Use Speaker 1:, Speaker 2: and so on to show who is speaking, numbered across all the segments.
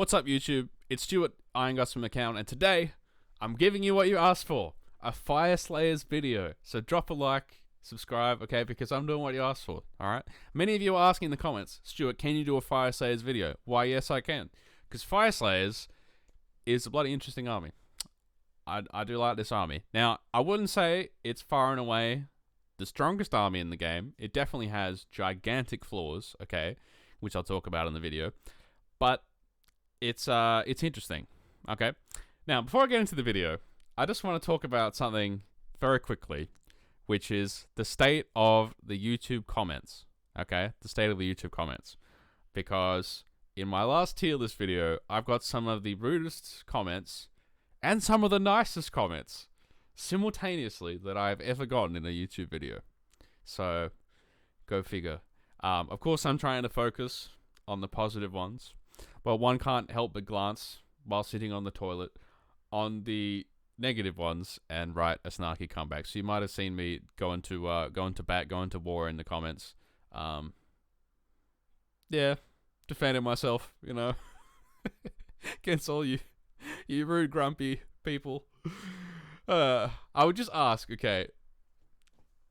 Speaker 1: What's up, YouTube? It's Stuart, Iron Guts from Account, and today I'm giving you what you asked for, a Fyreslayers video. So drop a like, subscribe, okay, because I'm doing what you asked for, alright? Many of you are asking in the comments, Stuart, can you do a Fyreslayers video? Why, yes, I can. Because Fyreslayers is a bloody interesting army. I do like this army. Now, I wouldn't say it's far and away the strongest army in the game. It definitely has gigantic flaws, okay, which I'll talk about in the video. But it's interesting, okay? Now, before I get into the video, I just want to talk about something very quickly, which is the state of the YouTube comments, okay? The state of the YouTube comments. Because in my last tier list video, I've got some of the rudest comments and some of the nicest comments simultaneously that I've ever gotten in a YouTube video. So, go figure. Of course, I'm trying to focus on the positive ones, but one can't help but glance while sitting on the toilet on the negative ones and write a snarky comeback. So you might have seen me go into war in the comments. Yeah, defending myself, you know, against all you rude, grumpy people. I would just ask, okay,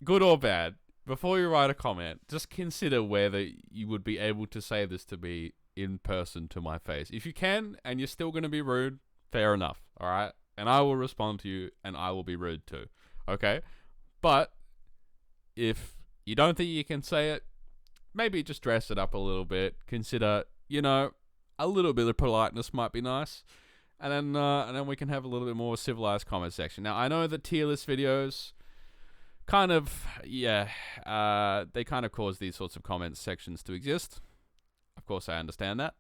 Speaker 1: good or bad, before you write a comment, just consider whether you would be able to say this to me in person to my face. If you can, and you're still going to be rude, fair enough, alright? And I will respond to you, and I will be rude too, okay? But if you don't think you can say it, maybe just dress it up a little bit. Consider, you know, a little bit of politeness might be nice. And then we can have a little bit more civilized comment section. Now, I know that tier list videos kind of, they kind of cause these sorts of comment sections to exist. Of course, I understand that.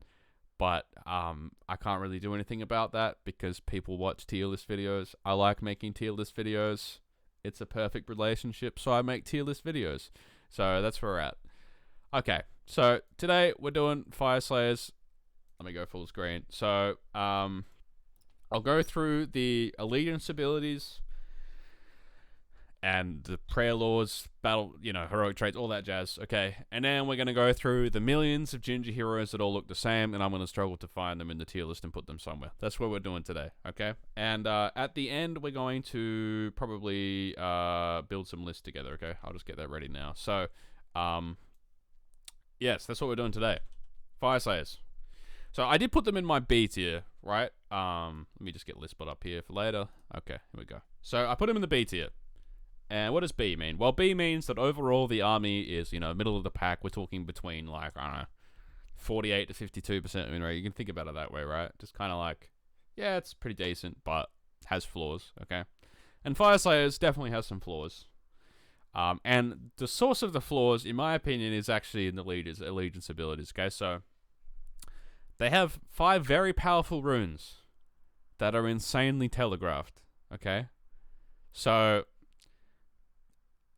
Speaker 1: But I can't really do anything about that because people watch tier list videos. I like making tier list videos. It's a perfect relationship, so I make tier list videos. So that's where we're at. Okay, so today we're doing Fyreslayers. Let me go full screen. So, I'll go through the allegiance abilities and the prayer laws, battle, you know, heroic traits, all that jazz, okay? And then we're going to go through the millions of ginger heroes that all look the same, and I'm going to struggle to find them in the tier list and put them somewhere. That's what we're doing today, okay? And at the end, we're going to probably build some lists together, okay? I'll just get that ready now. So, yes, that's what we're doing today. Fyreslayers. So I did put them in my B tier, right? Let me just get list spot up here for later. Okay, here we go. So I put them in the B tier. And what does B mean? Well, B means that overall the army is, you know, middle of the pack. We're talking between, like, I don't know, 48 to 52% win rate. You can think about it that way, right? Just kind of like, yeah, it's pretty decent, but has flaws, okay? And Fyreslayers definitely has some flaws. And the source of the flaws, in my opinion, is actually in the allegiance abilities, okay? So they have 5 very powerful runes that are insanely telegraphed, okay? So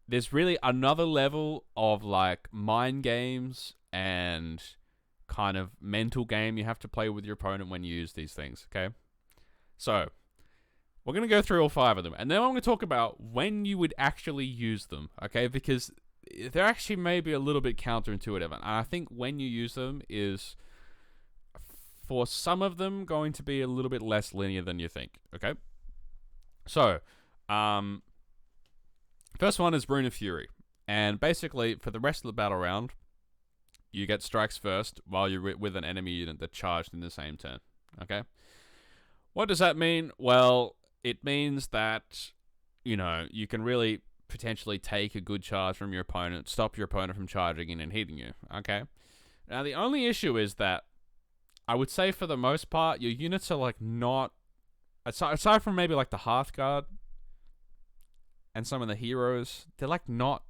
Speaker 1: there's really another level of, like, mind games and kind of mental game you have to play with your opponent when you use these things, okay? So we're going to go through all 5 of them, and then I'm going to talk about when you would actually use them, okay? Because they're actually maybe a little bit counterintuitive, and I think when you use them is, for some of them, going to be a little bit less linear than you think, okay? So, first one is Rune of Fury, and basically, for the rest of the battle round, you get strikes first while you're with an enemy unit that charged in the same turn, okay? What does that mean? Well, it means that, you know, you can really potentially take a good charge from your opponent, stop your opponent from charging in and hitting you, okay? Now, the only issue is that I would say for the most part, your units are, like, not, aside from maybe, like, the Hearthguard and some of the heroes, they're, like, not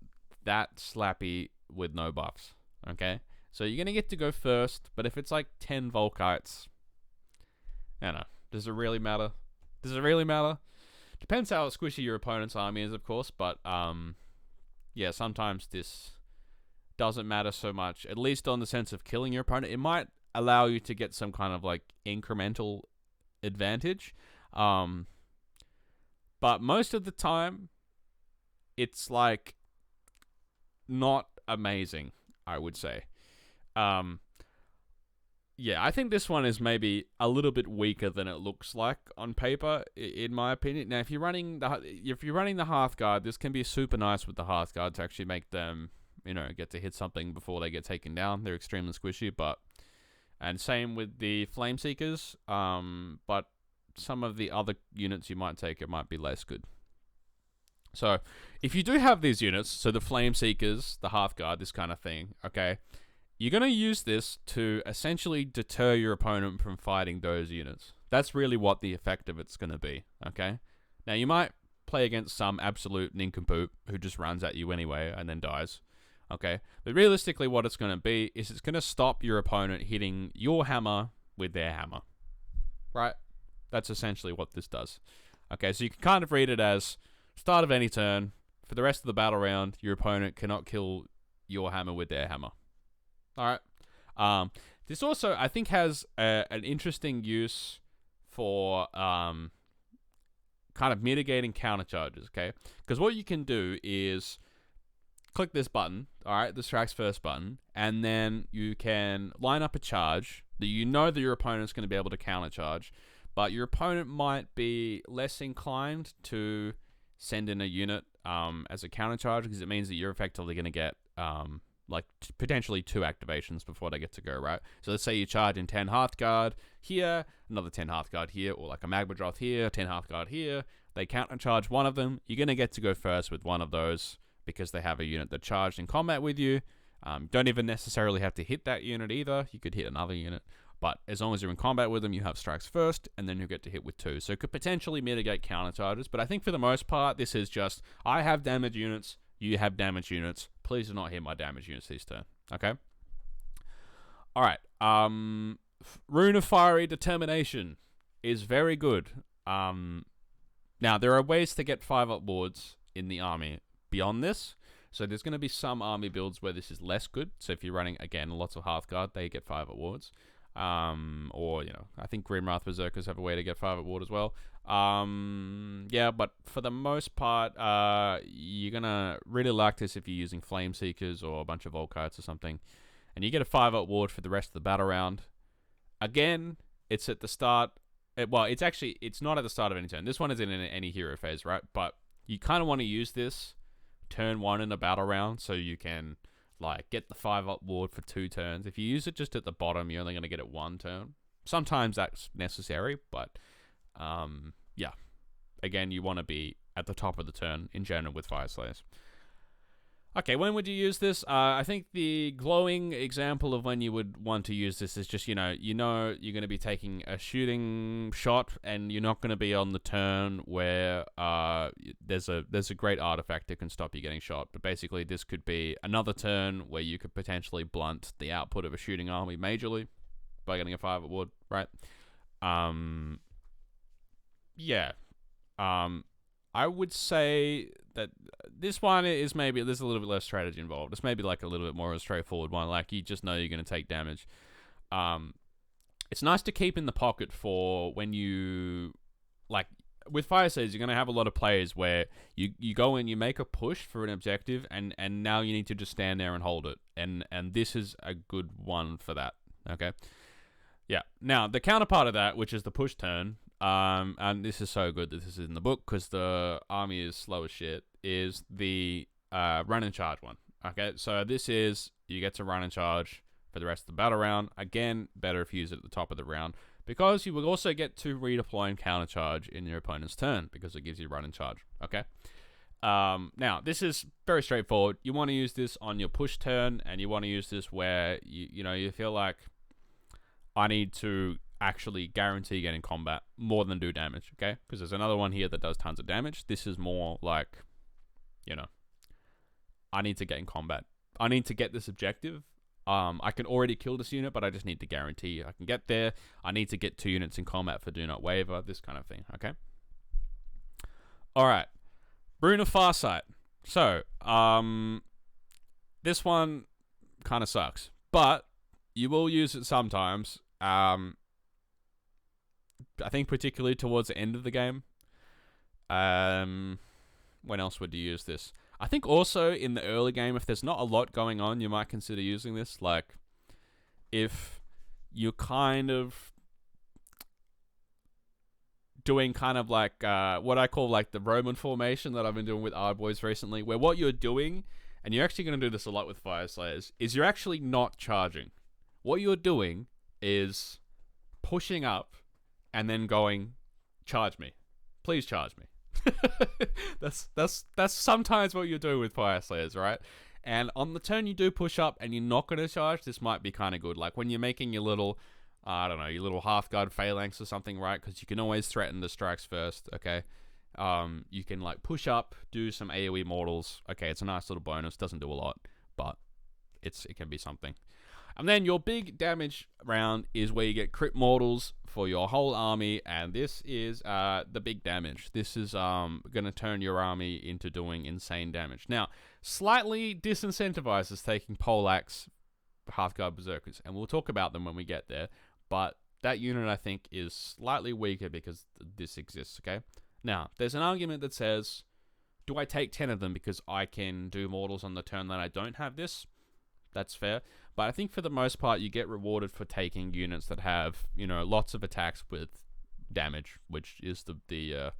Speaker 1: that slappy with no buffs, okay? So you're going to get to go first, but if it's, like, 10 Volkites, I don't know, does it really matter? Does it really matter? Depends how squishy your opponent's army is, of course, but, yeah, sometimes this doesn't matter so much, at least on the sense of killing your opponent. It might allow you to get some kind of, like, incremental advantage, but most of the time, it's, like, not amazing, I would say. Yeah, I think this one is maybe a little bit weaker than it looks like on paper, in my opinion. Now, if you're running the Hearthguard, this can be super nice with the Hearthguard to actually make them, get to hit something before they get taken down. They're extremely squishy, and same with the Flameseekers. But some of the other units you might take, it might be less good. So, if you do have these units, so the Flameseekers, the Hearthguard, this kind of thing, okay, you're going to use this to essentially deter your opponent from fighting those units. That's really what the effect of it's going to be, okay? Now, you might play against some absolute nincompoop who just runs at you anyway and then dies, okay? But realistically, what it's going to be is it's going to stop your opponent hitting your hammer with their hammer, right? That's essentially what this does. Okay, so you can kind of read it as start of any turn. For the rest of the battle round, your opponent cannot kill your hammer with their hammer. All right. This also, I think, has an interesting use for kind of mitigating counter charges, okay? Because what you can do is click this button, all right, the strikes first button, and then you can line up a charge that you know that your opponent's going to be able to counter charge, but your opponent might be less inclined to send in a unit as a counter charge because it means that you're effectively going to get potentially 2 activations before they get to go, right? So let's say you charge in 10 Hearthguard here, another 10 Hearthguard here, or like a Magmadroth here, 10 Hearthguard here. They counter charge one of them. You're going to get to go first with one of those because they have a unit that charged in combat with you. Don't even necessarily have to hit that unit either. You could hit another unit. But as long as you're in combat with them, you have strikes first, and then you get to hit with 2. So it could potentially mitigate counter charges. But I think for the most part, this is just, I have damage units, you have damage units. Please do not hit my damage units this turn. Okay? Alright. Rune of Fiery Determination is very good. Now, there are ways to get 5-up wards in the army beyond this. So there's going to be some army builds where this is less good. So if you're running, again, lots of Hearthguard, they get 5-up wards. Or, I think Grimwrath Berserkers have a way to get 5-up ward as well. Yeah, but for the most part, you're gonna really like this if you're using Flameseekers or a bunch of Volkites or something. And you get a 5-up ward for the rest of the battle round. Again, it's at the start. It's not at the start of any turn. This one isn't in any hero phase, right? But you kind of want to use this turn 1 in a battle round so you can get the 5-up ward for 2 turns. If you use it just at the bottom, you're only going to get it 1 turn. Sometimes that's necessary, but yeah. Again, you want to be at the top of the turn in general with Fyreslayers. Okay, when would you use this? I think the glowing example of when you would want to use this is just, you're going to be taking a shooting shot and you're not going to be on the turn where there's a great artifact that can stop you getting shot. But basically, this could be another turn where you could potentially blunt the output of a shooting army majorly by getting a 5-up ward, right? Yeah. I would say that this one is maybe there's a little bit less strategy involved. It's maybe a little bit more of a straightforward one. You just know you're going to take damage. It's nice to keep in the pocket for when you with Fyreslayers, you're going to have a lot of players where you go in, you make a push for an objective, and now you need to just stand there and hold it. And this is a good one for that. Okay. Yeah. Now the counterpart of that, which is the push turn. And this is so good that this is in the book because the army is slow as shit, is the run and charge one. Okay, so this is, you get to run and charge for the rest of the battle round. Again, better if you use it at the top of the round because you will also get to redeploy and counter charge in your opponent's turn because it gives you run and charge. Okay, now this is very straightforward. You want to use this on your push turn, and you want to use this where you feel like I need to actually guarantee getting combat more than do damage, okay? Because there's another one here that does tons of damage. This is more I need to get in combat. I need to get this objective. I can already kill this unit, but I just need to guarantee I can get there. I need to get 2 units in combat for Do Not Waver, this kind of thing, okay? Alright. Rune of Farsight. So, this one kind of sucks, but you will use it sometimes. I think particularly towards the end of the game. When else would you use this? I think also in the early game, if there's not a lot going on, you might consider using this. If you're kind of doing kind of like what I call like the Roman formation that I've been doing with Ardboys recently, where what you're doing, and you're actually going to do this a lot with Fyreslayers, is you're actually not charging. What you're doing is pushing up and then going, charge me. Please charge me. that's sometimes what you're doing with Fyreslayers, right? And on the turn you do push up and you're not going to charge, this might be kind of good. Like when you're making your little, I don't know, your little half-guard phalanx or something, right? Because you can always threaten the strikes first, okay? You can like push up, do some AoE mortals. Okay, it's a nice little bonus. Doesn't do a lot, but it can be something. And then your big damage round is where you get crit mortals for your whole army, and this is the big damage. This is going to turn your army into doing insane damage. Now, slightly disincentivizes taking Poleaxe Half-Guard Berserkers, and we'll talk about them when we get there, but that unit, I think, is slightly weaker because this exists, okay? Now, there's an argument that says, do I take 10 of them because I can do mortals on the turn that I don't have this? That's fair. But I think for the most part, you get rewarded for taking units that have, you know, lots of attacks with damage, which is the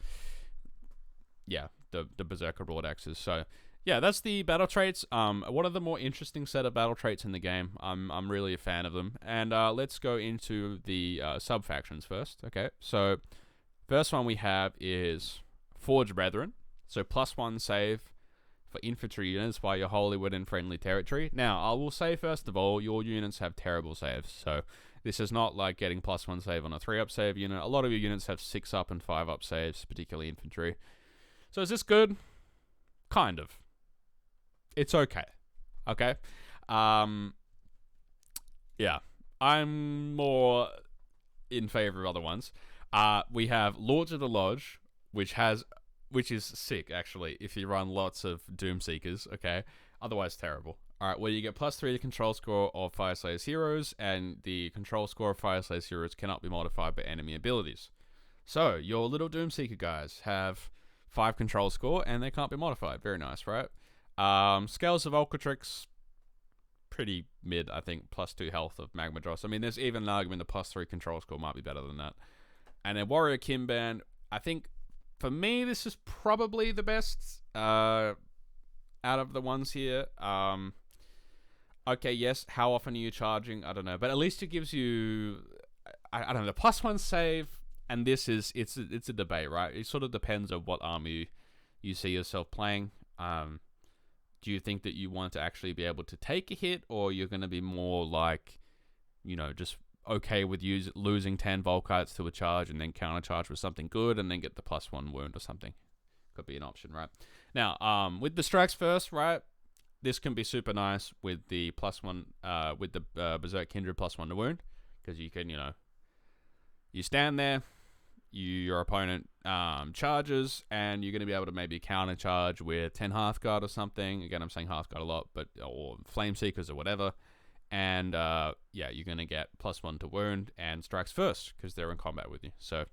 Speaker 1: Berserker Broad Axes. So, yeah, that's the battle traits. One of the more interesting set of battle traits in the game. I'm really a fan of them. And let's go into the subfactions first. Okay, so first one we have is Forge Brethren. So +1 save for infantry units while you're wholly within friendly territory. Now, I will say first of all, your units have terrible saves. So this is not like getting +1 save on a 3-up save unit. A lot of your units have 6-up and 5-up saves, particularly infantry. So is this good? Kind of. It's okay. Okay? Yeah. I'm more in favor of other ones. We have Lords of the Lodge, which is sick, actually, if you run lots of doomseekers, okay? Otherwise, terrible. Alright, well, you get +3 to control score of Fyreslayers heroes, and the control score of Fyreslayers heroes cannot be modified by enemy abilities. So, your little doomseeker guys have 5 control score, and they can't be modified. Very nice, right? Scales of Ulcatrix, pretty mid, I think. +2 health of Magma Dross. I mean, there's even an argument the +3 control score might be better than that. And then Warrior Kimban, I think, for me, this is probably the best out of the ones here. Okay, yes, how often are you charging? I don't know. But at least it gives you, I don't know, the +1 save, and this is, it's a debate, right? It sort of depends on what army you see yourself playing. Do you think that you want to actually be able to take a hit, or you're going to be more like, you know, just okay with losing 10 Volkites to a charge and then countercharge with something good and then get the +1 wound or something? Could be an option, right? Now, with the strikes first, right, this can be super nice with the +1, with the Berserk Kindred +1 to wound, because you can, you know, you stand there, your opponent charges, and you're going to be able to maybe countercharge with 10 Hearthguard or something. Again, I'm saying Hearthguard a lot, but or Flame Seekers or whatever. And yeah, you're going to get +1 to wound and strikes first because they're in combat with you. So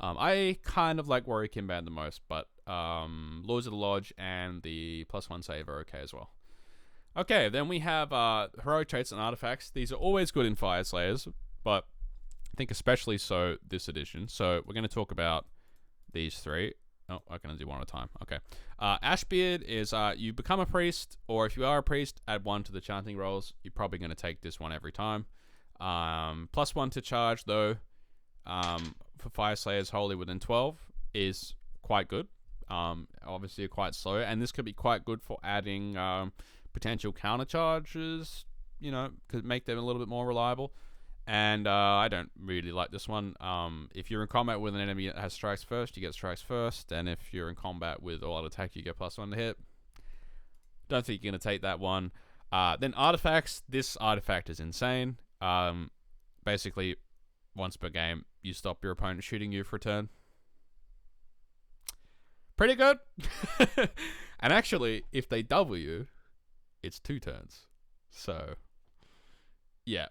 Speaker 1: I kind of like Warrior Kimban the most, but Lords of the Lodge and the +1 save are okay as well. Okay, then we have Heroic Traits and Artifacts. These are always good in Fyreslayers, but I think especially so this edition. So we're going to talk about these 3. Oh, I'm going to do one at a time. Okay. Ashbeard is you become a priest, or if you are a priest, add 1 to the chanting rolls. You're probably going to take this one every time. +1 to charge, though, for Fyreslayers wholly within 12 is quite good. Obviously, quite slow, and this could be quite good for adding potential counter charges, you know, could make them a little bit more reliable. And I don't really like this one. If you're in combat with an enemy that has strikes first, you get strikes first. And if you're in combat with all-out attack, you get +1 to hit. Don't think you're going to take that one. Then artifacts. This artifact is insane. Basically, once per game, you stop your opponent shooting you for a turn. Pretty good. And actually, if they double you, it's 2 turns. So, yeah.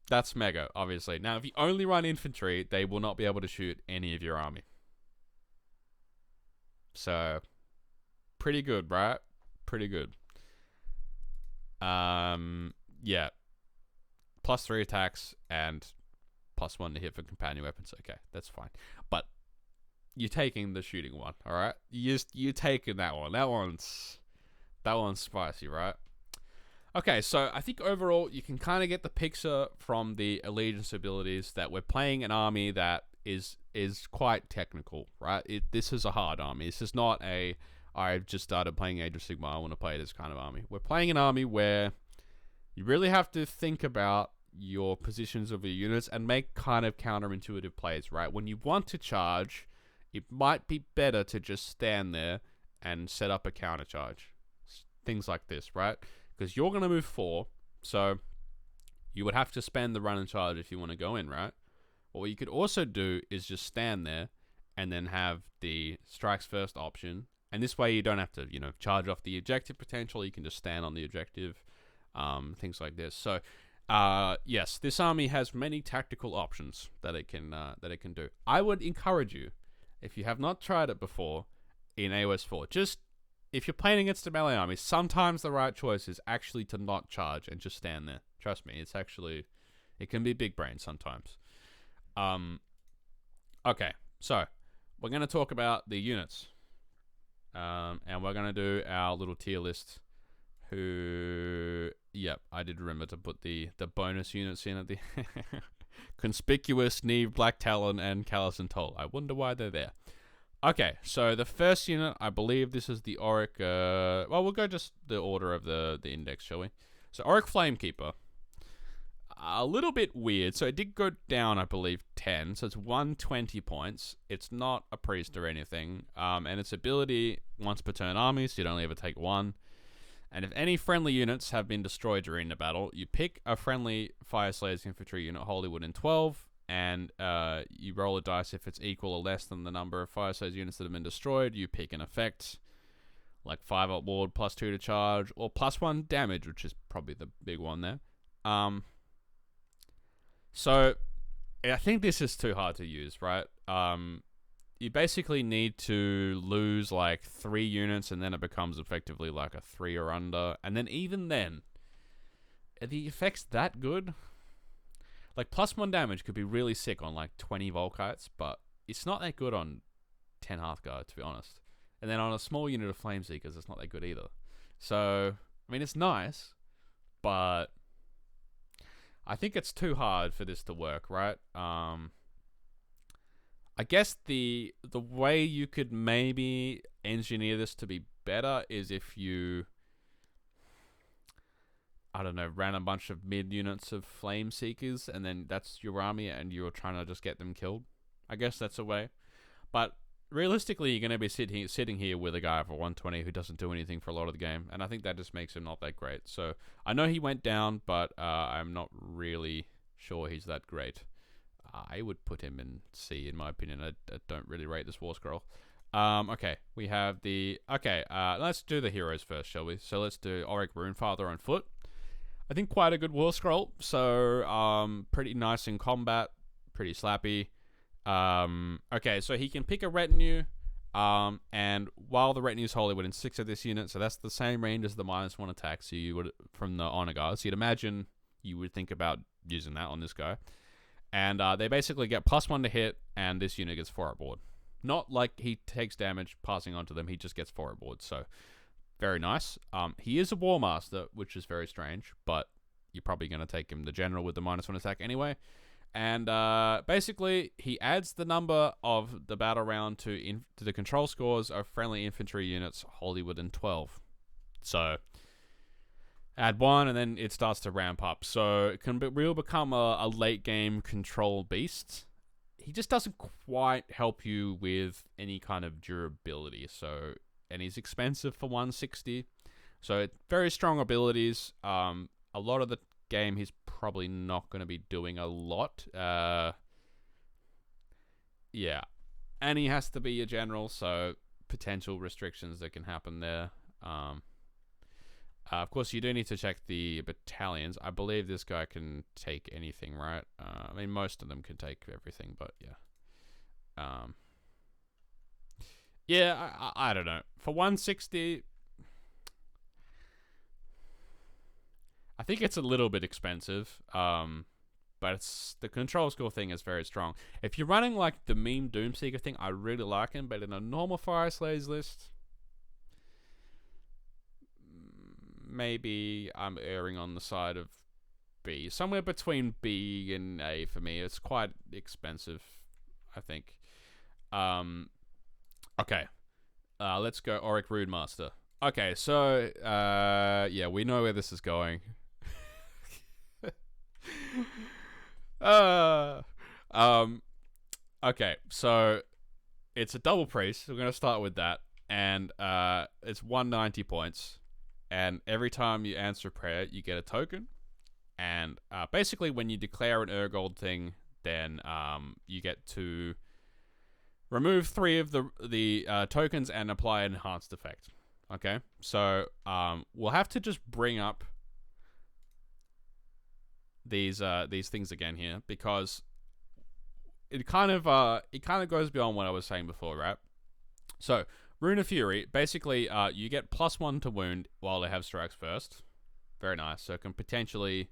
Speaker 1: That's mega, obviously. Now, if you only run infantry, they will not be able to shoot any of your army. So, pretty good, right? Pretty good. Yeah. +3 attacks and +1 to hit for companion weapons. Okay, that's fine. But you're taking the shooting one, all right? You're taking that one. That one's spicy, right? Okay, so I think overall you can kind of get the picture from the allegiance abilities that we're playing an army that is quite technical, right? This is a hard army. This is not a I've just started playing Age of Sigmar, I want to play this kind of army. We're playing an army where you really have to think about your positions of your units and make kind of counterintuitive plays, right? When you want to charge, it might be better to just stand there and set up a counter charge. Things like this, right? Because you're going to move 4, so you would have to spend the run and charge if you want to go in, right? What you could also do is just stand there and then have the strikes first option. And this way you don't have to, charge off the objective potential. You can just stand on the objective, things like this. So, yes, this army has many tactical options that it can do. I would encourage you, if you have not tried it before in AOS 4, just if you're playing against a melee army, sometimes the right choice is actually to not charge and just stand there. Trust me, it can be big brain sometimes. Okay, so we're going to talk about the units. And we're going to do our little tier list. Yep, I did remember to put the bonus units in at the Conspicuous, Neve, Black Talon, and Callus and Toll. I wonder why they're there. Okay, so the first unit, I believe this is the Auric. Well, we'll go just the order of the index, shall we? So Auric Flamekeeper. A little bit weird. So it did go down, I believe, 10. So it's 120 points. It's not a priest or anything. And its ability, once per turn army, so you'd only ever take 1. And if any friendly units have been destroyed during the battle, you pick a friendly Fyreslayers infantry unit, Holywood in 12, and you roll a dice. If it's equal or less than the number of Fyreslayers units that have been destroyed, you pick an effect, like 5 up ward, +2 to charge, or +1 damage, which is probably the big one there. So, I think this is too hard to use, right? You basically need to lose like 3 units, and then it becomes effectively like a 3 or under. And then even then, are the effects that good? Like +1 damage could be really sick on like 20 Volkites, but it's not that good on 10 Hearthguard, to be honest. And then on a small unit of Flameseekers, it's not that good either. So, I mean, it's nice, but I think it's too hard for this to work, right? I guess the way you could maybe engineer this to be better is if you, I don't know, ran a bunch of mid units of Flame Seekers, and then that's your army, and you're trying to just get them killed. I guess that's a way. But realistically, you're going to be sitting here with a guy for 120 who doesn't do anything for a lot of the game, and I think that just makes him not that great. So I know he went down, but I'm not really sure he's that great. I would put him in C, in my opinion. I don't really rate this War Scroll. Okay, we have the... Okay, let's do the heroes first, shall we? So let's do Auric Runefather on foot. I think quite a good War Scroll. So, pretty nice in combat. Pretty slappy. Okay, so he can pick a retinue. And while the retinue is holy within 6 of this unit, so that's the same range as the -1 attack. So you would, from the Honor Guard. So you'd imagine you would think about using that on this guy. And they basically get +1 to hit, and this unit gets 4 at board. Not like he takes damage passing on to them, he just gets 4 at board, so very nice. He is a War Master, which is very strange, but you're probably going to take him the General with the -1 attack anyway. And basically, he adds the number of the battle round to the control scores of friendly infantry units, Holywood in 12. So add 1, and then it starts to ramp up. So it can really become a late game control beast. He just doesn't quite help you with any kind of durability. So, and he's expensive for 160. So very strong abilities. A lot of the game he's probably not going to be doing a lot. Yeah. And he has to be a general, so potential restrictions that can happen there. Of course, you do need to check the battalions. I believe this guy can take anything, right? I mean, most of them can take everything, but yeah. Yeah, I don't know. For 160, I think it's a little bit expensive. but it's the control score thing is very strong. If you're running like the meme Doomseeker thing, I really like him, but in a normal Fyreslayers list, maybe I'm erring on the side of B. Somewhere between B and A for me. It's quite expensive, I think. Okay. Let's go Auric Rudemaster. Okay, so yeah, we know where this is going. Okay, so it's a double priest. We're gonna start with that, and it's 190 points. And every time you answer a prayer, you get a token. And basically, when you declare an Urgold thing, then you get to remove 3 of the tokens and apply an enhanced effect. Okay, so we'll have to just bring up these things again here, because it kind of goes beyond what I was saying before, right? So Rune of Fury, basically, you get +1 to wound while they have strikes first. Very nice. So it can potentially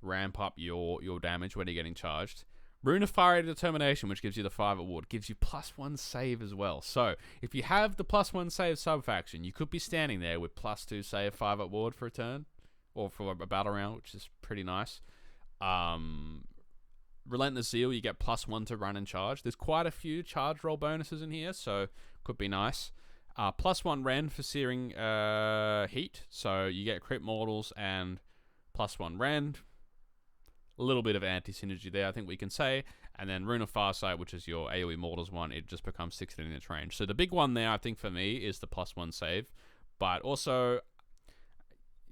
Speaker 1: ramp up your damage when you're getting charged. Rune of Fiery Determination, which gives you the 5 award, gives you +1 save as well. So if you have the +1 save subfaction, you could be standing there with +2 save, 5 award for a turn, or for a battle round, which is pretty nice. Relentless Zeal, you get +1 to run and charge. There's quite a few charge roll bonuses in here, so could be nice. +1 Rend for Searing Heat, so you get crit mortals and +1 Rend. A little bit of anti-synergy there, I think we can say. And then Rune of Farsight, which is your AoE Mortals one, it just becomes 16 in its range. So the big one there, I think, for me, is the +1 save. But also,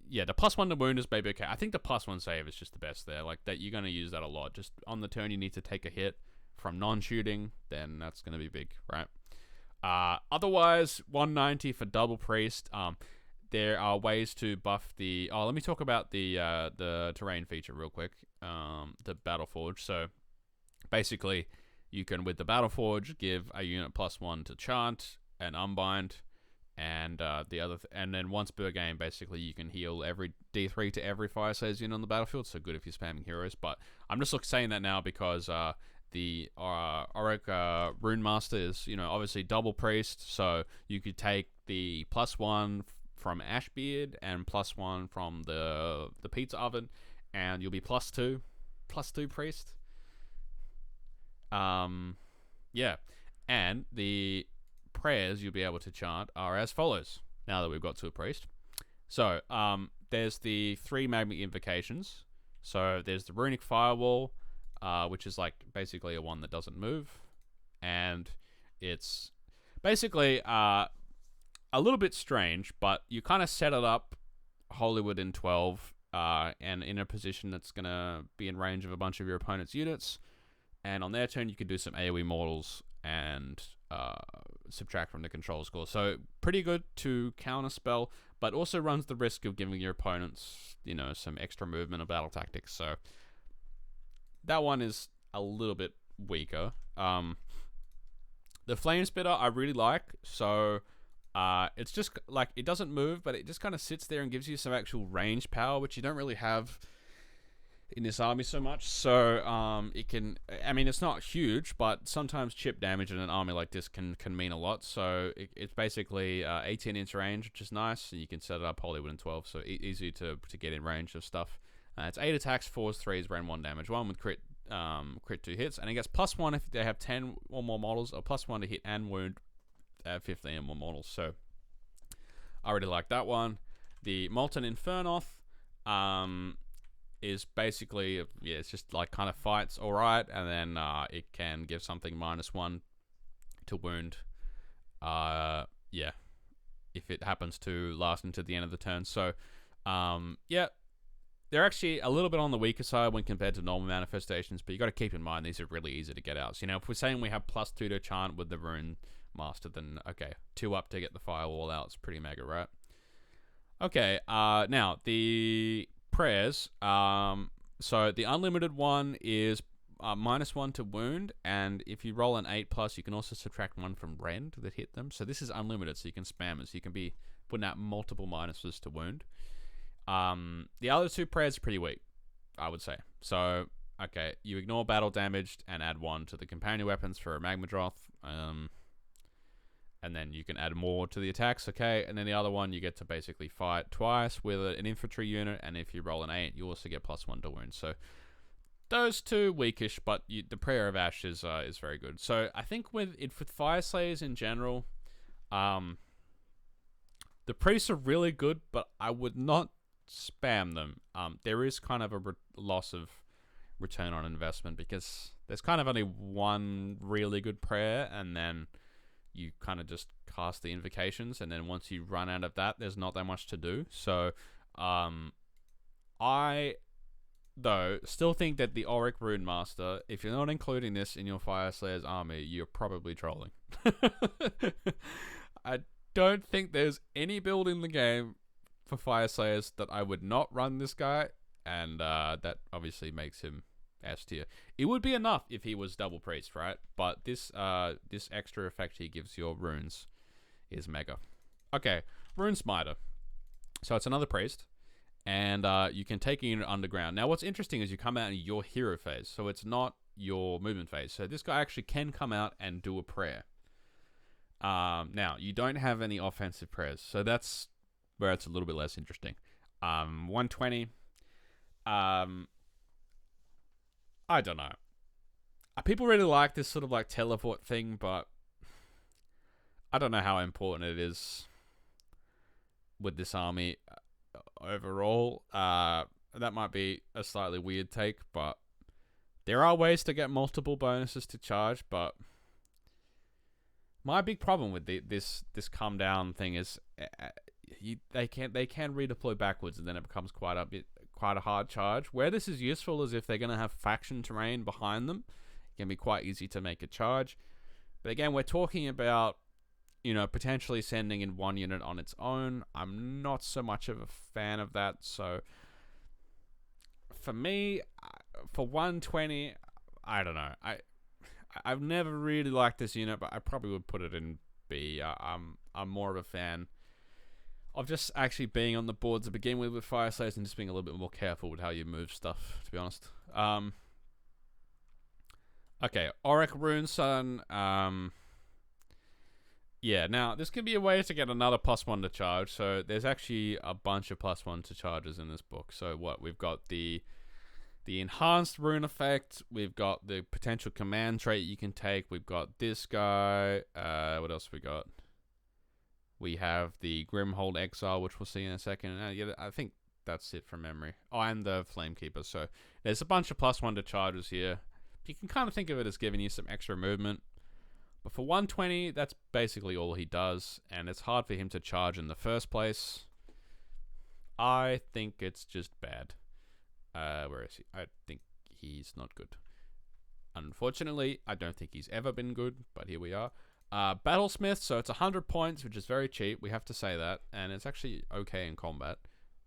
Speaker 1: yeah, the +1 to wound is maybe okay. I think the +1 save is just the best there. Like, that you're going to use that a lot. Just on the turn, you need to take a hit from non-shooting, then that's going to be big, right? Otherwise, 190 for Double Priest. There are ways to buff the... Oh, let me talk about the terrain feature real quick. The Battleforge. So basically, you can, with the Battleforge, give a unit +1 to chant and unbind, and and then once per game, basically, you can heal every D3 to every Fyreslayers unit on the battlefield. So good if you're spamming heroes. But I'm just saying that now because the Auric Runemaster is, obviously double priest. So you could take the +1 from Ashbeard and +1 from the pizza oven, and you'll be +2 priest. Yeah, and the prayers you'll be able to chant are as follows. Now that we've got to a priest, so there's the 3 magnet invocations. So there's the runic firewall, which is like basically a one that doesn't move, and it's basically a little bit strange, but you kind of set it up Hollywood in 12, and in a position that's going to be in range of a bunch of your opponent's units, and on their turn you can do some AoE mortals and subtract from the control score. So pretty good to counterspell, but also runs the risk of giving your opponents, some extra movement or battle tactics. So that one is a little bit weaker. The Flame Spitter I really like. So it's just like, it doesn't move, but it just kind of sits there and gives you some actual range power, which you don't really have in this army so much. So it can, it's not huge, but sometimes chip damage in an army like this can mean a lot. So it's basically 18-inch range, which is nice, and you can set it up Hollywood in 12, so easy to get in range of stuff. It's 8 attacks, 4s, 3s, Ren 1 damage, 1 with crit 2 hits, and it gets +1 if they have 10 or more models, or +1 to hit and wound 15 or more models. So I really like that one. The Molten Infernoth is basically, it's just like kind of fights alright, and then it can give something -1 to wound, if it happens to last into the end of the turn. So they're actually a little bit on the weaker side when compared to normal manifestations, but you got to keep in mind these are really easy to get out. So if we're saying we have +2 to chant with the Rune Master, then okay, 2 up to get the firewall out. It's pretty mega, right? Okay, now the prayers. So the unlimited one is -1 to wound, and if you roll an 8+, you can also subtract 1 from rend that hit them. So this is unlimited, so you can spam it. So you can be putting out multiple minuses to wound. The other 2 prayers are pretty weak, I would say. So Okay, you ignore battle damage and add 1 to the companion weapons for a Magma Droth. And then you can add more to the attacks, okay? And then the other one, you get to basically fight twice with an infantry unit, and if you roll an 8, you also get +1 to wounds. So those two weakish, but the Prayer of Ash is very good. So I think with Fyreslayers in general, the priests are really good, but I would not spam them. There is kind of a loss of return on investment because there's kind of only one really good prayer, and then you kind of just cast the invocations, and then once you run out of that, there's not that much to do. So I though still think that the Auric Rune Master, if you're not including this in your Fyreslayers army, you're probably trolling. I don't think there's any build in the game for Fyreslayers that I would not run this guy, and that obviously makes him S tier. It would be enough if he was double priest, right? But this extra effect he gives your runes is mega. Okay, Rune Smiter. So it's another priest, and you can take a unit underground. Now what's interesting is you come out in your hero phase, so it's not your movement phase. So this guy actually can come out and do a prayer. Now you don't have any offensive prayers, so that's where it's a little bit less interesting. 120. I don't know. People really like this sort of like teleport thing, but I don't know how important it is with this army overall. That might be a slightly weird take, but there are ways to get multiple bonuses to charge. But my big problem with this come down thing is they can redeploy backwards, and then it becomes quite a hard charge. Where this is useful is if they're going to have faction terrain behind them. It can be quite easy to make a charge. But again, we're talking about, potentially sending in one unit on its own. I'm not so much of a fan of that. So for me, for 120, I don't know. I've never really liked this unit, but I probably would put it in B. I'm more of a fan of just actually being on the board to begin with Fyreslayers and just being a little bit more careful with how you move stuff, to be honest. Okay, Auric Rune Sun. Yeah, now this can be a way to get another +1 to charge. So there's actually a bunch of +1 to charges in this book. So we've got the enhanced rune effect. We've got the potential command trait you can take. We've got this guy. What else we got? We have the Grimhold Exile, which we'll see in a second. Yeah, I think that's it from memory. Oh, and the Flamekeeper. So there's a bunch of +1 to charges here. You can kind of think of it as giving you some extra movement. But for 120, that's basically all he does. And it's hard for him to charge in the first place. I think it's just bad. Where is he? I think he's not good. Unfortunately, I don't think he's ever been good. But here we are. Battlesmith, so it's 100 points, which is very cheap, we have to say that, and it's actually okay in combat.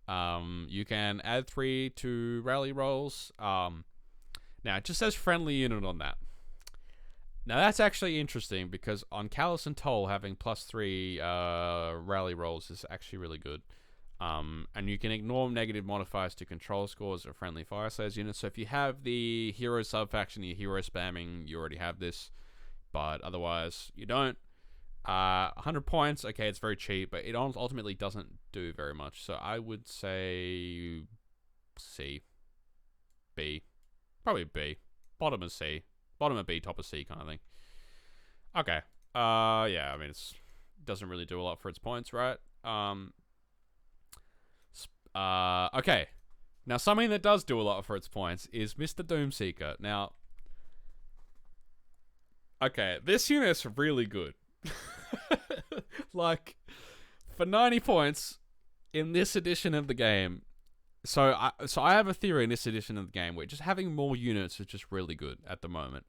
Speaker 1: You can add 3 to rally rolls. Now it just says friendly unit on that. Now that's actually interesting because on Callus and Toll, having +3 rally rolls is actually really good. And you can ignore negative modifiers to control scores of friendly Fyreslayers units. So if you have the hero subfaction, your hero spamming, you already have this. But otherwise, you don't. 100 points, okay, it's very cheap, but it ultimately doesn't do very much. So I would say C. B. Probably B. Bottom of C. Bottom of B, top of C kind of thing. Okay. Yeah, I mean, it doesn't really do a lot for its points, right? Okay. Now, something that does do a lot for its points is Mr. Doomseeker. Now, okay, this unit's really good. Like, for 90 points in this edition of the game, so I have a theory in this edition of the game where just having more units is just really good at the moment.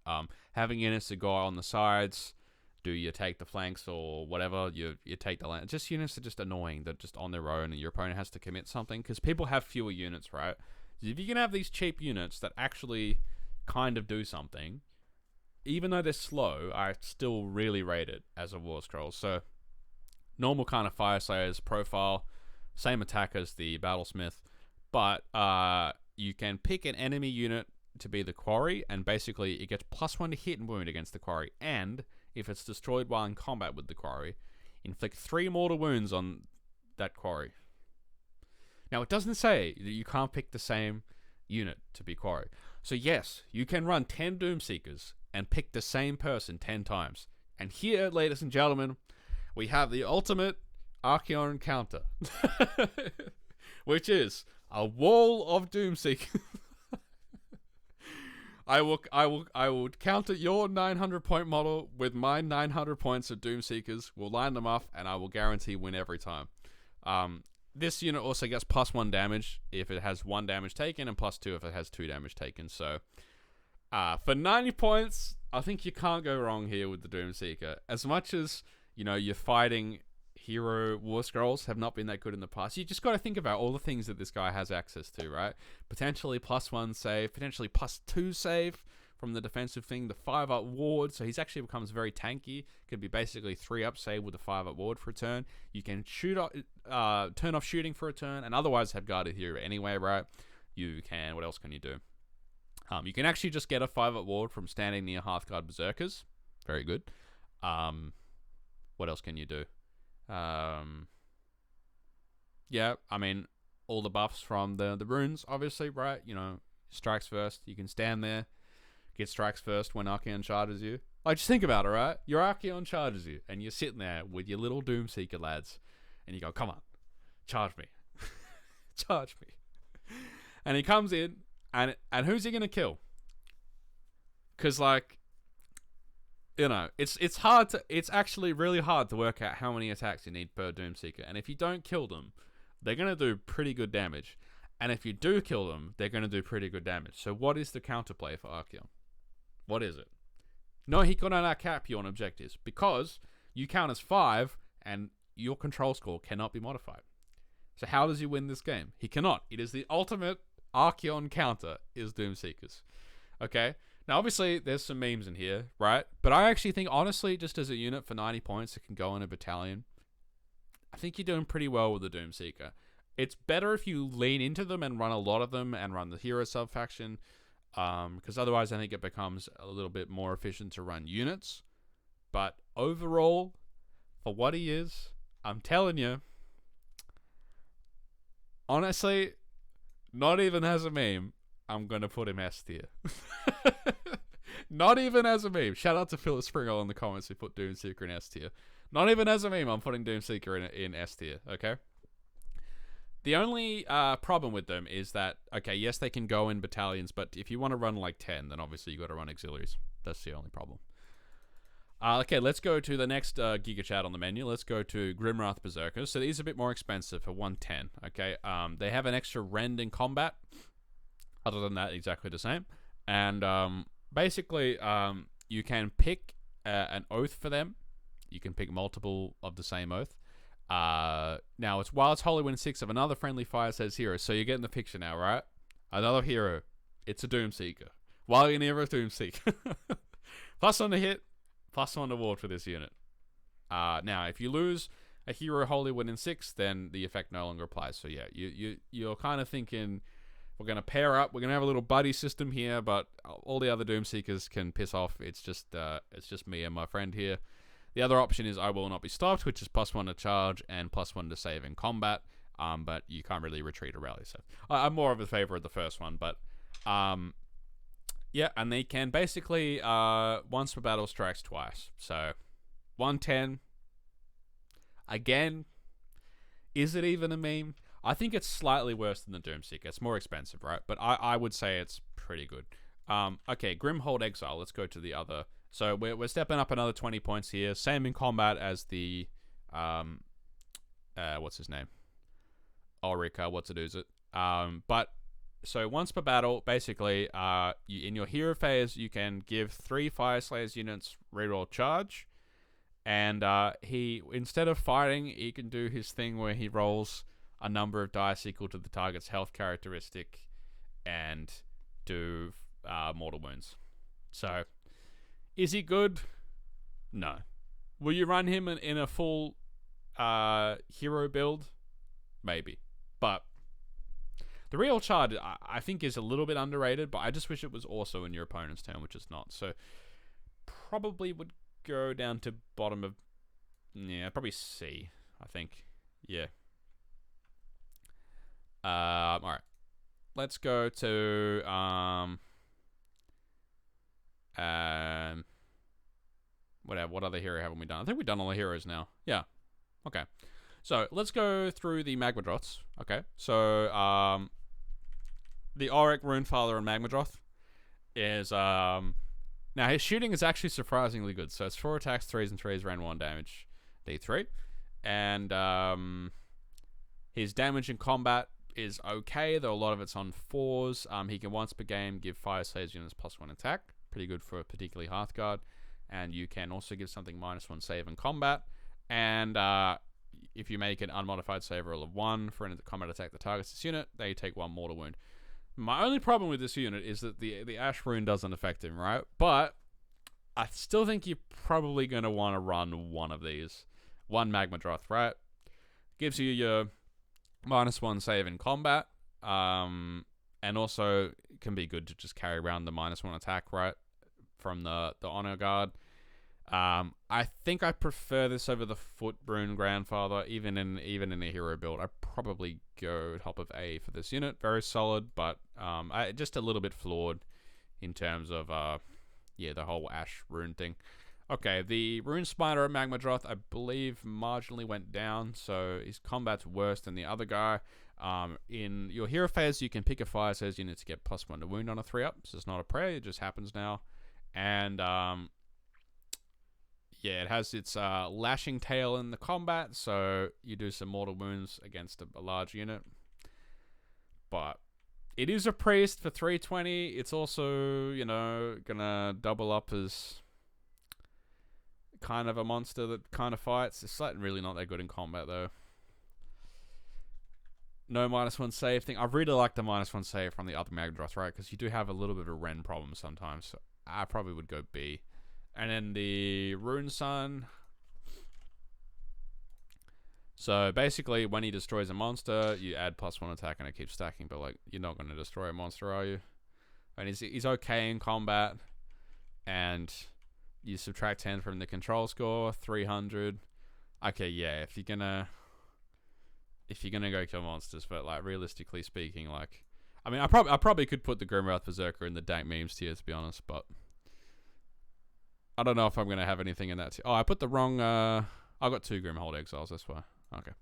Speaker 1: Having units to go on the sides, do you take the flanks or whatever, you take the land. Just units are just annoying. They're just on their own and your opponent has to commit something because people have fewer units, right? If you can have these cheap units that actually kind of do something, even though they're slow, I still really rate it as a War Scroll. So, normal kind of Fyreslayers profile, same attack as the Battlesmith, but you can pick an enemy unit to be the quarry, and basically it gets +1 to hit and wound against the quarry, and if it's destroyed while in combat with the quarry, inflict 3 mortal wounds on that quarry. Now, it doesn't say that you can't pick the same unit to be quarry. So yes, you can run 10 Doomseekers and pick the same person 10 times. And here, ladies and gentlemen, we have the ultimate ARCHAON counter, which is a wall of Doomseekers. I will counter your 900 point model with my 900 points of Doomseekers. We'll line them up, and I will guarantee win every time. This unit also gets +1 damage if it has 1 damage taken, and +2 if it has 2 damage taken. So, for 90 points, I think you can't go wrong here with the Doomseeker. As much as, you know, you're fighting hero war scrolls have not been that good in the past, you just got to think about all the things that this guy has access to, right? Potentially +1 save, potentially +2 save from the defensive thing, the 5-up ward, so he's actually becomes very tanky. Could be basically 3-up save with a 5-up ward for a turn. You can turn off shooting for a turn, and otherwise have guarded hero anyway, right? You can, what else can you do? You can actually just get a 5-up ward from standing near Hearthguard Berserkers. Very good. What else can you do? Yeah, I mean, all the buffs from the runes, obviously, right? You know, strikes first. You can stand there, get strikes first when ARCHAON charges you. Like, just think about it, right? Your ARCHAON charges you, and you're sitting there with your little Doomseeker lads, and you go, come on, charge me. Charge me. And he comes in, and who's he going to kill? Because, like, you know, it's actually really hard to work out how many attacks you need per Doomseeker. And if you don't kill them, they're going to do pretty good damage. And if you do kill them, they're going to do pretty good damage. So what is the counterplay for ARCHAON? What is it? No, he cannot cap you on objectives, because you count as 5 and your control score cannot be modified. So how does he win this game? He cannot. It is the ultimate ARCHAON counter is Doomseekers. Okay? Now, obviously, there's some memes in here, right? But I actually think, honestly, just as a unit for 90 points, it can go in a battalion. I think you're doing pretty well with the Doomseeker. It's better if you lean into them and run a lot of them and run the hero subfaction, because otherwise I think it becomes a little bit more efficient to run units. But overall, for what he is, I'm telling you, honestly, not even as a meme, I'm going to put him S tier. Not even as a meme. Shout out to Philip Springer in the comments who put Doomseeker in S tier. Not even as a meme, I'm putting Doomseeker in S tier, okay? The only problem with them is that, okay, yes, they can go in battalions, but if you want to run like 10, then obviously you got to run auxiliaries. That's the only problem. Okay, let's go to the next Giga Chat on the menu. Let's go to Grimwrath Berserkers. So these are a bit more expensive for 110, okay? They have an extra rend in combat. Other than that, exactly the same. And basically, you can pick an oath for them. You can pick multiple of the same oath. Now, it's while it's Holy Wind 6 of another friendly Fyreslayers hero. So you're getting the picture now, right? Another hero. It's a Doomseeker. While you're near a Doomseeker. +1 to hit, +1 to ward for this unit. Now, if you lose a hero Holy Wind in 6, then the effect no longer applies. So yeah, you're kind of thinking, we're going to pair up. We're going to have a little buddy system here, but all the other Doomseekers can piss off. It's just me and my friend here. The other option is I will not be stopped, which is +1 to charge and +1 to save in combat. But you can't really retreat or rally. So I'm more of a favor of the first one. But yeah, and they can basically once per battle strikes twice. So 110. Again, is it even a meme? I think it's slightly worse than the Doomseeker. It's more expensive, right? But I would say it's pretty good. Okay, Grimhold Exile. Let's go to the other. So we're stepping up another 20 points here. Same in combat as the what's his name? Ulrika. What's it? Is it? But so once per battle, basically, in your hero phase, you can give 3 Fyreslayers units reroll charge, and he, instead of fighting, he can do his thing where he rolls a number of dice equal to the target's health characteristic and do mortal wounds. So, is he good? No. Will you run him in a full hero build? Maybe. But The real chart, I think, is a little bit underrated, but I just wish it was also in your opponent's turn, which is not. So probably would go down to bottom of, yeah, probably C, I think. Yeah. All right. Let's go to whatever. What other hero haven't we done? I think we've done all the heroes now. Yeah. Okay. So let's go through the Magmadroths. Okay. So the Auric Runefather and Magmadroth is now his shooting is actually surprisingly good. So it's 4 attacks, 3s and 3s, round 1 damage, D3, and his damage in combat is okay, though a lot of it's on 4s. He can once per game give Fyreslayers units +1 attack. Pretty good for particularly Hearthguard. And you can also give something -1 save in combat. And if you make an unmodified save roll of 1 for a combat attack that targets this unit, they take 1 mortal wound. My only problem with this unit is that the Ash Rune doesn't affect him, right? But I still think you're probably going to want to run one of these. One Magmadroth, right? Gives you your -1 save in combat. And also can be good to just carry around the -1 attack, right? From the Honor Guard. I think I prefer this over the Foot Rune Grandfather, even in a hero build. I probably go top of A for this unit. Very solid, but just a little bit flawed in terms of the whole Ash Rune thing. Okay, the Rune Spider of Magmadroth, I believe, marginally went down, so his combat's worse than the other guy. In your hero phase, you can pick a Fyreslayers unit to get +1 to wound on a 3-up, so it's not a prayer, it just happens now. And it has its lashing tail in the combat, so you do some mortal wounds against a large unit. But it is a priest for 320. It's also, gonna double up as kind of a monster that kind of fights. It's like really not that good in combat, though. No -1 save thing. I really like the -1 save from the other Magmadroth, right? Because you do have a little bit of a Ren problem sometimes. So I probably would go B. And then the Rune Sun. So basically, when he destroys a monster, you add +1 attack and it keeps stacking. But like, you're not going to destroy a monster, are you? And he's okay in combat. And you subtract 10 from the control score, 300. Okay, yeah. If you're gonna go kill monsters, but like realistically speaking, like, I mean, I probably could put the Grimwrath Berserker in the dank memes tier, to be honest, but I don't know if I'm gonna have anything in that tier. Oh, I put the wrong. I got 2 Grimhold Exiles. That's why. Okay.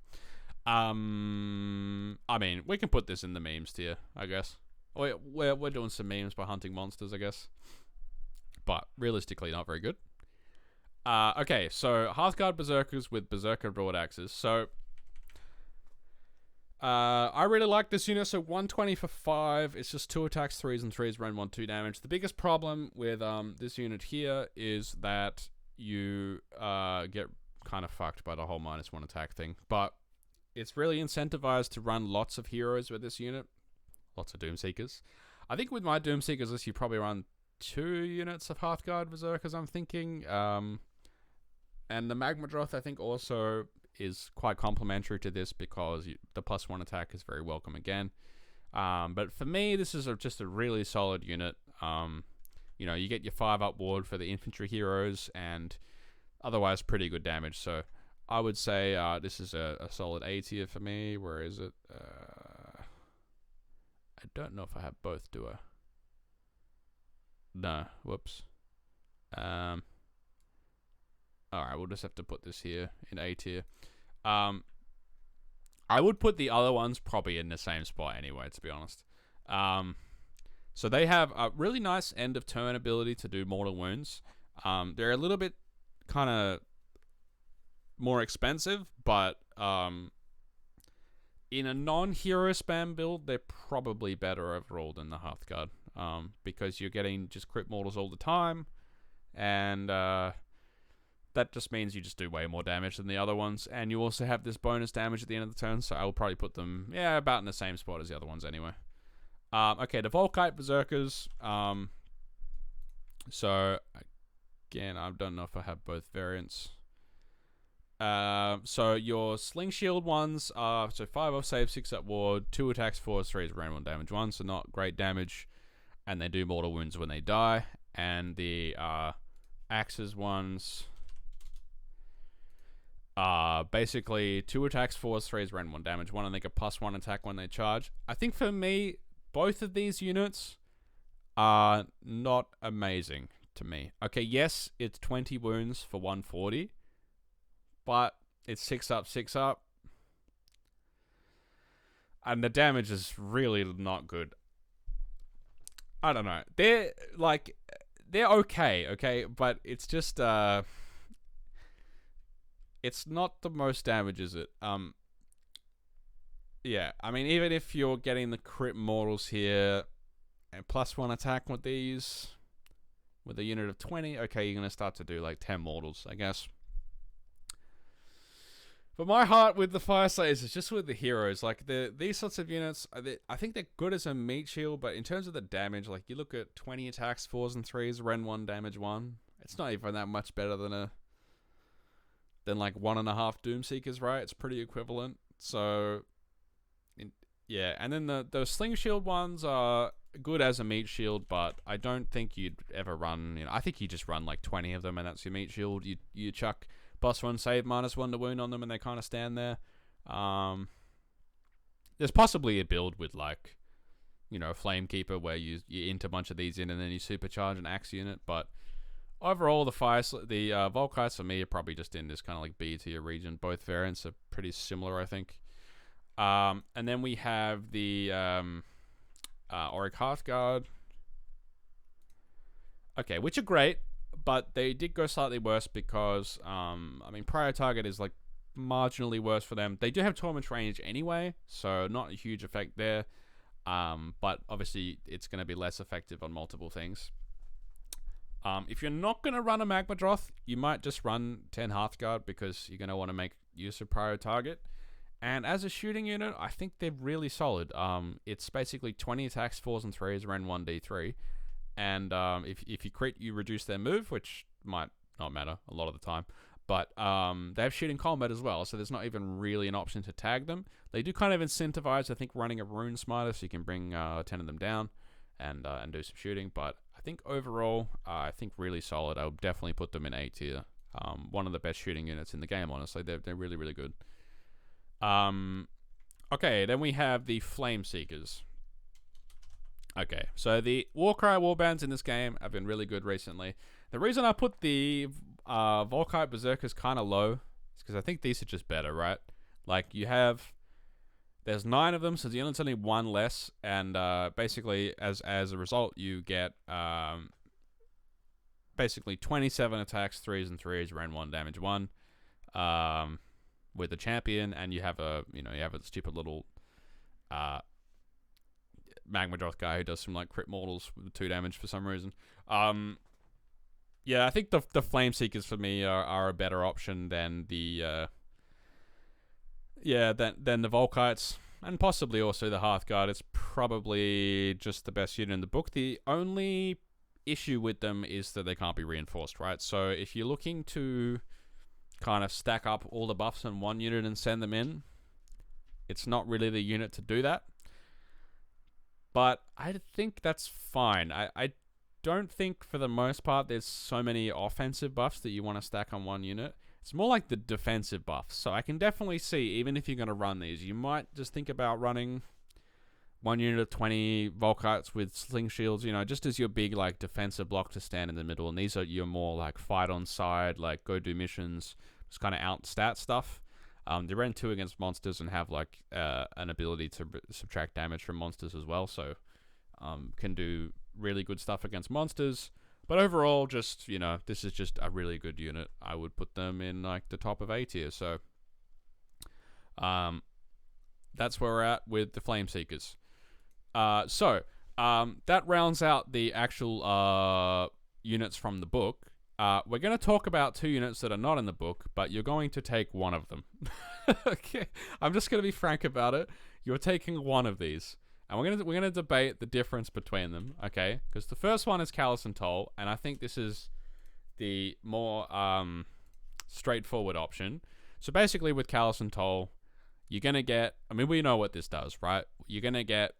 Speaker 1: I mean, we can put this in the memes tier, I guess. We're doing some memes by hunting monsters, I guess, but realistically, not very good. Okay, so Hearthguard Berserkers with Berserker Broadaxes. So I really like this unit. So 120 for 5. It's just 2 attacks, 3s and 3s, round 1, 2 damage. The biggest problem with this unit here is that you get kind of fucked by the whole -1 attack thing. But it's really incentivized to run lots of heroes with this unit. Lots of Doomseekers. I think with my Doomseekers list, you probably run 2 units of Hearthguard Berserkers, I'm thinking. And the Magmadroth, I think, also is quite complementary to this because the +1 attack is very welcome again. But for me, this is just a really solid unit. You get your 5-up ward for the infantry heroes and otherwise pretty good damage. So I would say this is a solid A tier for me. Where is it? I don't know if I have both, do I? No. Whoops. Alright, we'll just have to put this here in A tier. I would put the other ones probably in the same spot anyway, to be honest. So they have a really nice end of turn ability to do mortal wounds. They're a little bit kind of more expensive, but in a non-hero spam build, they're probably better overall than the Hearthguard. Because you're getting just crit mortals all the time, and that just means you just do way more damage than the other ones, and you also have this bonus damage at the end of the turn, so I will probably put them, about in the same spot as the other ones anyway. Okay, the Volkite Berserkers. So, again, I don't know if I have both variants. So your sling shield ones are 5 off save, 6 up ward, 2 attacks, 4 3s, random 1 damage 1, so not great damage, and they do mortal wounds when they die. And the axes ones are basically 2 attacks, 4 3s, random 1 damage 1, and they get +1 attack when they charge. I think for me, both of these units are not amazing to me. Okay, yes, it's 20 wounds for 140. But it's 6 up, 6 up. And the damage is really not good. I don't know. They're okay, but it's just it's not the most damage, is it? Yeah, I mean, even if you're getting the crit mortals here and +1 attack with these with a unit of 20, okay, you're gonna start to do like 10 mortals, I guess. But my heart with the Fyreslayers is just with the heroes. Like, these sorts of units, I think they're good as a meat shield, but in terms of the damage, like, you look at 20 attacks, 4s and 3s, Ren 1, damage 1. It's not even that much better than like 1.5 doomseekers, right? It's pretty equivalent. So, yeah. And then the sling shield ones are good as a meat shield, but I don't think you'd ever run, I think you just run like 20 of them, and that's your meat shield. You chuck +1 save, -1 to wound on them, and they kind of stand there. There's possibly a build with like, Flamekeeper where you int a bunch of these in and then you supercharge an axe unit. But overall, the Volkites for me are probably just in this kind of like B tier region. Both variants are pretty similar, I think. And then we have the Auric Hearthguard. Okay, which are great. But they did go slightly worse because, prior target is like marginally worse for them. They do have torment range anyway, so not a huge effect there. But obviously it's going to be less effective on multiple things. If you're not going to run a Magmadroth, you might just run 10 Hearthguard because you're going to want to make use of prior target. And as a shooting unit, I think they're really solid. It's basically 20 attacks, 4s and 3s, Ren 1, D3. And if you crit, you reduce their move, which might not matter a lot of the time. But they have shooting combat as well, so there's not even really an option to tag them. They do kind of incentivize, I think, running a Rune Smiter, so you can bring 10 of them down and do some shooting. But I think overall, I think really solid. I would definitely put them in A tier. One of the best shooting units in the game, honestly. They're really, really good. Okay, then we have the Flame Seekers. Okay, so the Warcry warbands in this game have been really good recently. The reason I put the Volkite Berserkers kind of low is because I think these are just better, right? Like, there's 9 of them, so the unit's only 1 less, and basically, as a result, you get basically 27 attacks, 3s and 3s, Ren 1, damage 1, with the champion, and you have a stupid little Magmadroth guy who does some like crit mortals with 2 damage for some reason. Yeah, I think the Flame Seekers for me are a better option than the than the Volkites, and possibly also the Hearthguard. It's probably just the best unit in the book. The only issue with them is that they can't be reinforced, right? So if you're looking to kind of stack up all the buffs in one unit and send them in, it's not really the unit to do that. But I think that's fine. I don't think, for the most part, there's so many offensive buffs that you want to stack on one unit. It's more like the defensive buffs. So I can definitely see, even if you're going to run these, you might just think about running one unit of 20 Volkites with sling shields, just as your big like defensive block to stand in the middle. And these are your more like fight on side, like go do missions, just kind of out stat stuff. They run 2 against monsters and have like an ability to subtract damage from monsters as well, so can do really good stuff against monsters. But overall, just this is just a really good unit. I would put them in like the top of A tier. So that's where we're at with the Flame Seekers. So that rounds out the actual units from the book. We're going to talk about 2 units that are not in the book, but you're going to take one of them. Okay, I'm just going to be frank about it. You're taking one of these, and we're going to debate the difference between them. Okay, because the first one is Callous and Toll, and I think this is the more straightforward option. So basically with Callous and Toll, you're going to get, I mean, we know what this does, right? You're going to get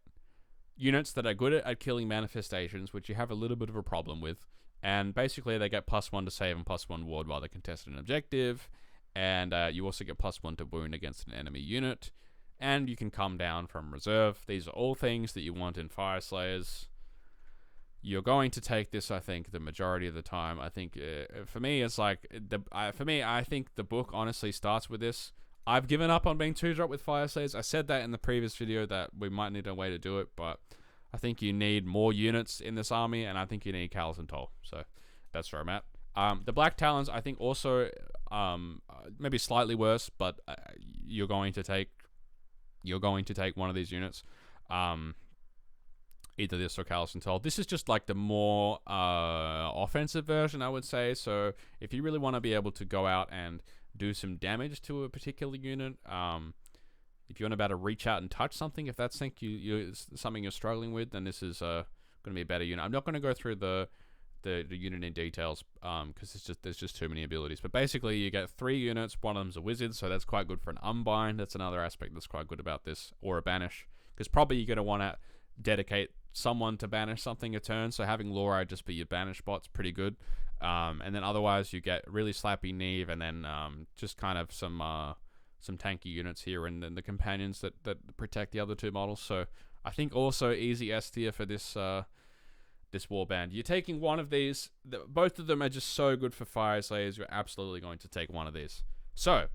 Speaker 1: units that are good at killing manifestations, which you have a little bit of a problem with. And basically they get +1 to save and +1 ward while they contest an objective. And you also get +1 to wound against an enemy unit. And you can come down from reserve. These are all things that you want in Fyreslayers. You're going to take this, I think, the majority of the time. I think, for me, it's like, I think the book honestly starts with this. I've given up on being 2-drop with Fyreslayers. I said that in the previous video that we might need a way to do it, but I think you need more units in this army, and I think you need Callous and Toll. So that's where I'm at. The Black Talons, I think, also maybe slightly worse, but you're going to take one of these units. Either this or Callous and Toll. This is just like the more offensive version, I would say. So if you really want to be able to go out and do some damage to a particular unit, if you want to be able to reach out and touch something, if that's something you're struggling with, then this is going to be a better unit. I'm not going to go through the unit in details because there's just too many abilities. But basically, you get 3 units. One of them's a wizard, so that's quite good for an unbind. That's another aspect that's quite good about this, or a banish, because probably you're going to want to dedicate someone to banish something a turn. So having Laura just be your banish bot's pretty good. And then otherwise, you get really slappy Neve, and then just kind of some tanky units here, and then the companions that protect the other 2 models. So I think also easy S tier for this this warband. You're taking one of these. Both of them are just so good for Fyreslayers. You're absolutely going to take one of these. So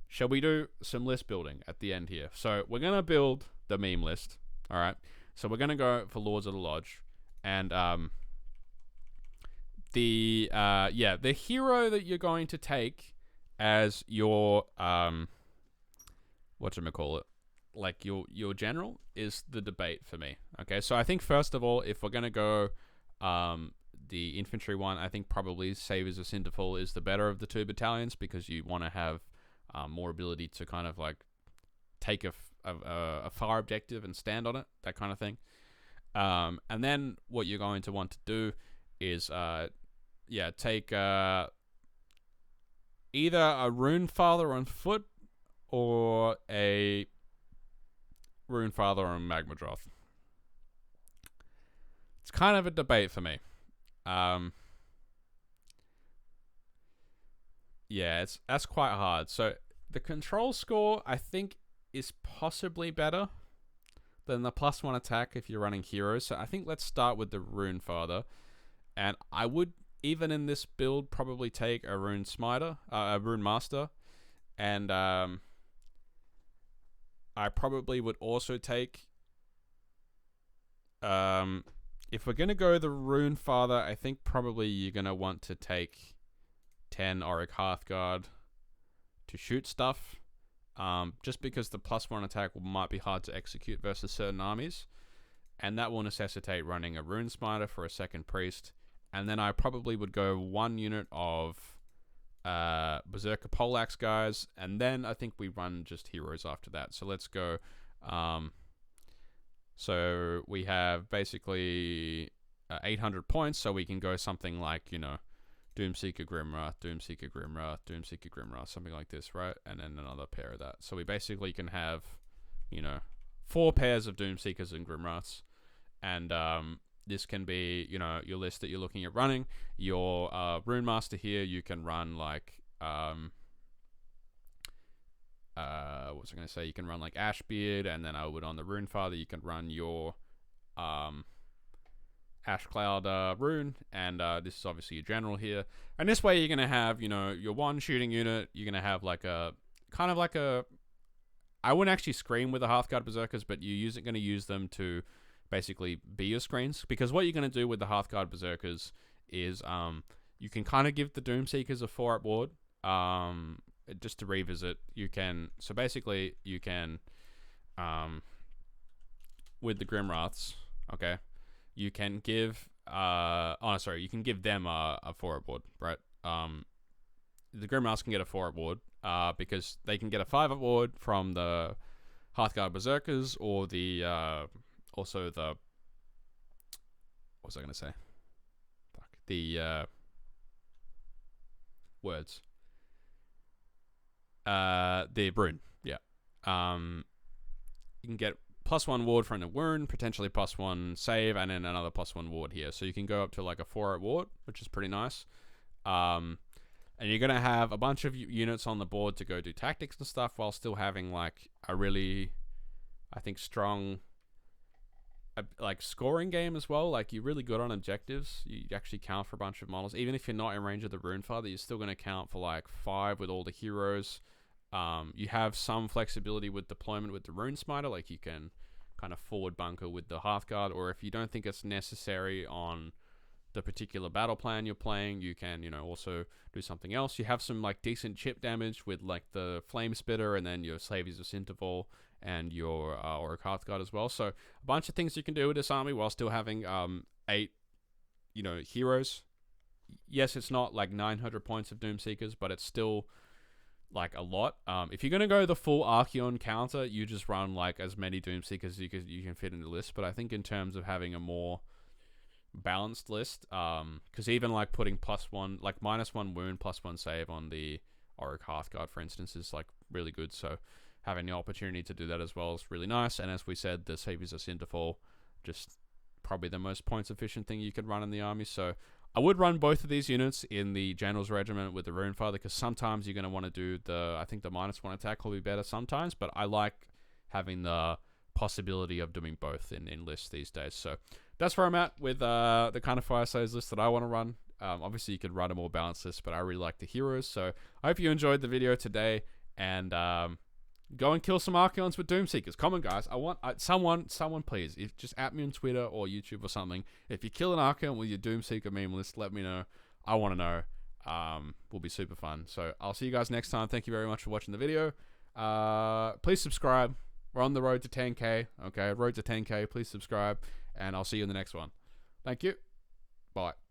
Speaker 1: shall we do some list building at the end here? So we're gonna build the meme list. All right. So we're gonna go for Lords of the Lodge, and the hero that you're going to take as your whatchamacallit, like your general, is the debate for me. Okay, so I think first of all, if we're gonna go the infantry one, I think probably Saviours of Cinderfall is the better of the 2 battalions, because you want to have more ability to kind of like take a far objective and stand on it, that kind of thing. And then what you're going to want to do is take either a Rune Father on foot or a Rune Father on Magmadroth. It's kind of a debate for me. That's quite hard. So the control score, I think, is possibly better than the +1 attack if you're running heroes. So I think let's start with the Rune Father. And I would, even in this build, probably take a Rune Smiter, a Rune Master. And I probably would also take, if we're going to go the Rune Father, I think probably you're going to want to take 10 Auric Hearthguard to shoot stuff. Just because the +1 attack might be hard to execute versus certain armies. And that will necessitate running a Rune Smiter for a second Priest. And then I probably would go 1 unit of Berserker Poleaxe guys. And then I think we run just heroes after that. So let's go. So we have basically 800 points. So we can go something like, Doomseeker Grimwrath, Doomseeker Grimwrath, Doomseeker Grimwrath, something like this, right? And then another pair of that. So we basically can have, 4 pairs of Doomseekers and Grimwraths. And this can be, your list that you're looking at running. Your Rune Master here, you can run like, what was I going to say? You can run like Ashbeard, and then I would on the Rune Father, you can run your Ash Cloud Rune, and this is obviously your general here. And this way you're going to have, your 1 shooting unit. You're going to have like a, kind of like a, I wouldn't actually screen with the Hearthguard Berserkers, but you're going to use them to basically be your screens. Because what you're going to do with the Hearthguard Berserkers is you can kind of give the Doomseekers a 4-up ward. Just to revisit, you can, so basically you can, with the Grimwraths, okay, you can give, you can give them a 4-up ward, right? The Grimwraths can get a 4-up ward, because they can get a 5-up ward from the Hearthguard Berserkers, or the, also the, what was I going to say? Fuck. The, words. The rune, yeah. You can get +1 ward from a wound, potentially +1 save, and then another +1 ward here. So you can go up to like a 4 ward, which is pretty nice. And you're gonna have a bunch of units on the board to go do tactics and stuff, while still having like a really, I think, strong like scoring game as well. Like, you're really good on objectives. You actually count for a bunch of models, even if you're not in range of the rune father. You're still gonna count for like 5 with all the heroes. You have some flexibility with deployment with the rune smiter, like you can kind of forward bunker with the Hearthguard, or if you don't think it's necessary on the particular battle plan you're playing, you can, you know, also do something else. You have some like decent chip damage with like the Flame Spitter, and then your Saviors of Sinterval and your Auric Hearthguard as well. So a bunch of things you can do with this army while still having 8, you know, heroes. Yes, it's not like 900 points of Doomseekers, but it's still like a lot. If you're gonna go the full Archeon counter, you just run like as many Doomseekers as you can fit in the list. But I think in terms of having a more balanced list, because even like putting +1, like -1 wound, +1 save on the Auric Hearthguard, for instance, is like really good. So having the opportunity to do that as well is really nice. And as we said, the Saviors of Sinterfall, just probably the most points efficient thing you could run in the army. So I would run both of these units in the General's Regiment with the Rune Father, because sometimes you're going to want to do the, I think the -1 attack will be better sometimes, but I like having the possibility of doing both in lists these days. So that's where I'm at with the kind of Fyreslayers list that I want to run. Obviously, you could run a more balanced list, but I really like the heroes. So I hope you enjoyed the video today, and go and kill some Archeons with Doomseekers. Come on, guys. I want someone please, if just at me on Twitter or YouTube or something. If you kill an Archeon with your Doomseeker meme list, let me know. I want to know. Will be super fun. So I'll see you guys next time. Thank you very much for watching the video. Please subscribe. We're on the road to 10K. Okay, road to 10K. Please subscribe, and I'll see you in the next one. Thank you. Bye.